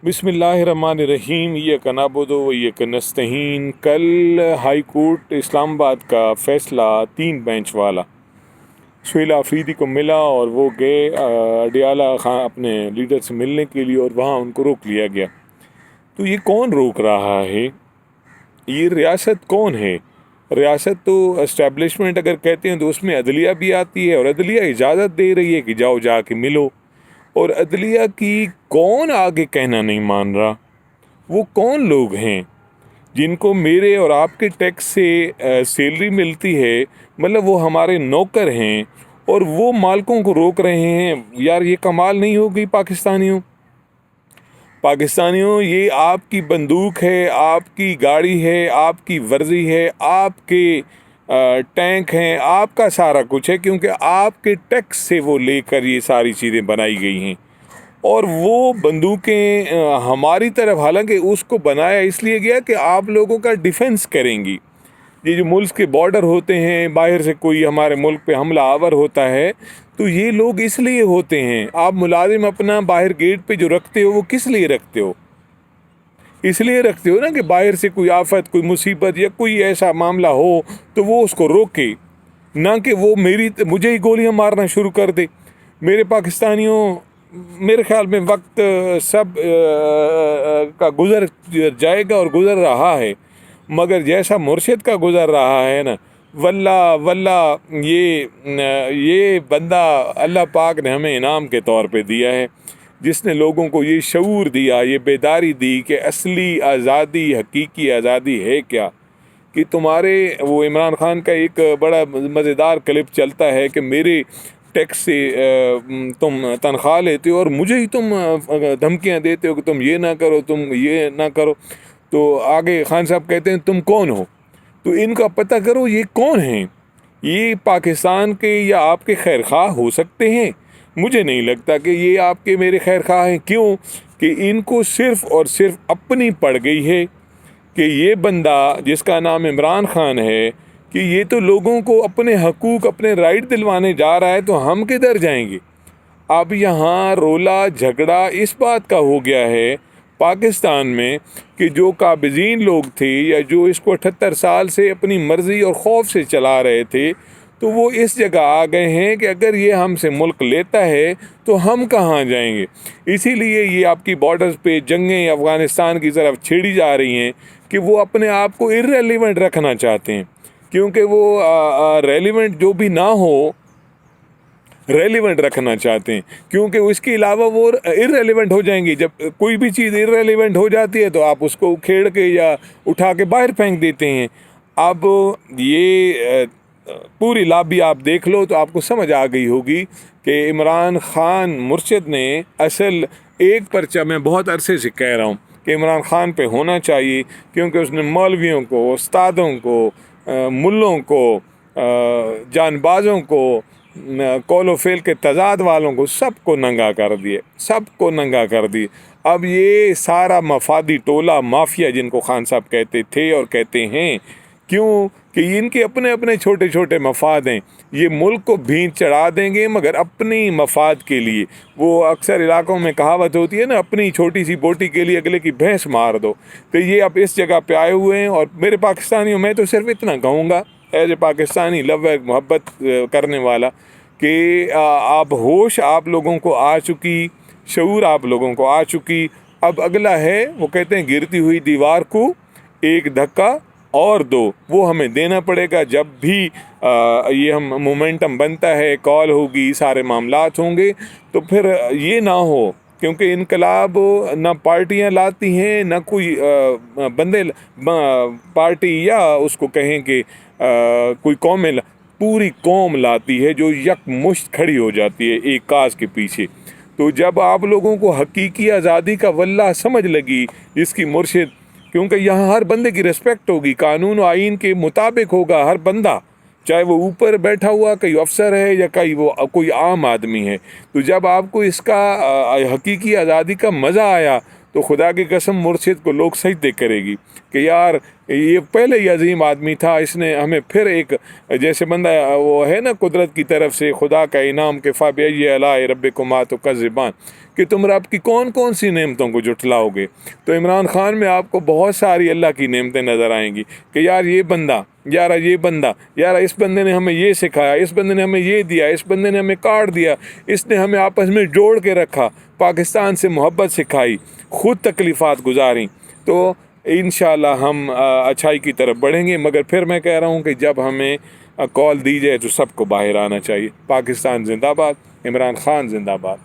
بسم اللہ الرحمن الرحیم ایاک نعبد و ایاک نستعین۔ کل ہائی کورٹ اسلام آباد کا فیصلہ 3 بینچ والا سہیل آفریدی کو ملا اور وہ گئے اڈیالہ خان اپنے لیڈر سے ملنے کے لیے، اور وہاں ان کو روک لیا گیا۔ تو یہ کون روک رہا ہے؟ یہ ریاست کون ہے؟ ریاست تو اسٹیبلشمنٹ اگر کہتے ہیں تو اس میں عدلیہ بھی آتی ہے، اور عدلیہ اجازت دے رہی ہے کہ جاؤ جا کے ملو، اور عدلیہ کی کون آگے کہنا نہیں مان رہا؟ وہ کون لوگ ہیں جن کو میرے اور آپ کے ٹیکس سے سیلری ملتی ہے؟ مطلب وہ ہمارے نوکر ہیں، اور وہ مالکوں کو روک رہے ہیں۔ یار یہ کمال نہیں ہوگی پاکستانیوں، یہ آپ کی بندوق ہے، آپ کی گاڑی ہے، آپ کی ورزی ہے، آپ کے ٹینک ہیں، آپ کا سارا کچھ ہے، کیونکہ آپ کے ٹیکس سے وہ لے کر یہ ساری چیزیں بنائی گئی ہیں۔ اور وہ بندوقیں ہماری طرف، حالانکہ اس کو بنایا اس لیے گیا کہ آپ لوگوں کا ڈیفنس کریں گی۔ یہ جو ملک کے بارڈر ہوتے ہیں، باہر سے کوئی ہمارے ملک پہ حملہ آور ہوتا ہے تو یہ لوگ اس لیے ہوتے ہیں۔ آپ ملازم اپنا باہر گیٹ پہ جو رکھتے ہو وہ کس لیے رکھتے ہو؟ اس لیے رکھتے ہو نا کہ باہر سے کوئی آفت، کوئی مصیبت یا کوئی ایسا معاملہ ہو تو وہ اس کو روکے، نہ کہ وہ مجھے ہی گولیاں مارنا شروع کر دے۔ میرے پاکستانیوں، میرے خیال میں وقت سب کا گزر جائے گا اور گزر رہا ہے، مگر جیسا مرشد کا گزر رہا ہے نا، واللہ یہ بندہ اللہ پاک نے ہمیں انعام کے طور پہ دیا ہے، جس نے لوگوں کو یہ شعور دیا، یہ بیداری دی کہ اصلی آزادی، حقیقی آزادی ہے کیا۔ کہ تمہارے وہ عمران خان کا ایک بڑا مزیدار کلپ چلتا ہے کہ میرے ٹیکس سے تم تنخواہ لیتے ہو اور مجھے ہی تم دھمکیاں دیتے ہو کہ تم یہ نہ کرو، تم یہ نہ کرو۔ تو آگے خان صاحب کہتے ہیں تم کون ہو؟ تو ان کا پتہ کرو یہ کون ہیں۔ یہ پاکستان کے یا آپ کے خیر خواہ ہو سکتے ہیں؟ مجھے نہیں لگتا کہ یہ آپ کے میرے خیر خواہ ہیں۔ کیوں کہ ان کو صرف اور صرف اپنی پڑ گئی ہے کہ یہ بندہ جس کا نام عمران خان ہے، کہ یہ تو لوگوں کو اپنے حقوق، اپنے رائٹ دلوانے جا رہا ہے، تو ہم کدھر جائیں گے؟ اب یہاں رولا جھگڑا اس بات کا ہو گیا ہے پاکستان میں کہ جو قابضین لوگ تھے یا جو اس کو 78 سال سے اپنی مرضی اور خوف سے چلا رہے تھے، تو وہ اس جگہ آ گئے ہیں کہ اگر یہ ہم سے ملک لیتا ہے تو ہم کہاں جائیں گے۔ اسی لیے یہ آپ کی بارڈرز پہ جنگیں افغانستان کی طرف چھیڑی جا رہی ہیں کہ وہ اپنے آپ کو ارریلیونٹ رکھنا چاہتے ہیں، کیونکہ وہ ریلیونٹ جو بھی نہ ہو، ریلیونٹ رکھنا چاہتے ہیں، کیونکہ اس کے علاوہ وہ ارریلیونٹ ہو جائیں گے۔ جب کوئی بھی چیز ارریلیونٹ ہو جاتی ہے تو آپ اس کو کھیڑ کے یا اٹھا کے باہر پھینک دیتے ہیں۔ اب یہ پوری لابی آپ دیکھ لو تو آپ کو سمجھ آ گئی ہوگی کہ عمران خان مرشد نے اصل ایک پرچہ میں بہت عرصے سے کہہ رہا ہوں کہ عمران خان پہ ہونا چاہیے، کیونکہ اس نے مولویوں کو، استادوں کو، ملوں کو، جان بازوں کو، قول و فعل کے تضاد والوں کو، سب کو ننگا کر دیے۔ اب یہ سارا مفادی ٹولہ، مافیا جن کو خان صاحب کہتے تھے اور کہتے ہیں، کیوں کہ ان کے اپنے اپنے چھوٹے چھوٹے مفاد ہیں۔ یہ ملک کو بھینٹ چڑھا دیں گے مگر اپنی مفاد کے لیے۔ وہ اکثر علاقوں میں کہاوت ہوتی ہے نا، اپنی چھوٹی سی بوٹی کے لیے اگلے کی بھینس مار دو۔ تو یہ اب اس جگہ پہ آئے ہوئے ہیں، اور میرے پاکستانیوں، میں تو صرف اتنا کہوں گا ایز اے پاکستانی لو محبت کرنے والا کہ آپ ہوش آپ لوگوں کو آ چکی، شعور آپ لوگوں کو آ چکی۔ اب اگلا ہے، وہ کہتے ہیں گرتی ہوئی دیوار کو ایک دھکا اور دو، وہ ہمیں دینا پڑے گا۔ جب بھی یہ ہم مومنٹم بنتا ہے، کال ہوگی، سارے معاملات ہوں گے، تو پھر یہ نہ ہو، کیونکہ انقلاب نہ پارٹیاں لاتی ہیں، نہ کوئی بندے پارٹی یا اس کو کہیں کہ کوئی قوم، پوری قوم لاتی ہے جو یک مشت کھڑی ہو جاتی ہے ایک کاز کے پیچھے۔ تو جب آپ لوگوں کو حقیقی آزادی کا واللہ سمجھ لگی، جس کی مرشد، کیونکہ یہاں ہر بندے کی ریسپیکٹ ہوگی، قانون و آئین کے مطابق ہوگا ہر بندہ، چاہے وہ اوپر بیٹھا ہوا کوئی افسر ہے یا کوئی عام آدمی ہے۔ تو جب آپ کو اس کا حقیقی آزادی کا مزہ آیا تو خدا کی قسم مرشد کو لوگ سجدے کرے گی کہ یار یہ پہلے ہی عظیم آدمی تھا، اس نے ہمیں پھر ایک جیسے بندہ وہ ہے نا قدرت کی طرف سے خدا کا انعام کہ فَبِأَيِّ آلَاءِ رَبِّكُمَا تُكَذِّبَانِ، کہ تم رب کی کون کون سی نعمتوں کو جھٹلاؤ گے۔ تو عمران خان میں آپ کو بہت ساری اللہ کی نعمتیں نظر آئیں گی کہ یار یہ بندہ، یار اس بندے نے ہمیں یہ سکھایا، اس بندے نے ہمیں یہ دیا، اس بندے نے ہمیں کاٹ دیا، اس نے ہمیں آپس میں جوڑ کے رکھا، پاکستان سے محبت سکھائی، خود تکلیفات گزاریں۔ تو انشاءاللہ ہم اچھائی کی طرف بڑھیں گے، مگر پھر میں کہہ رہا ہوں کہ جب ہمیں کال دی جائے تو سب کو باہر آنا چاہیے۔ پاکستان زندہ باد، عمران خان زندہ باد۔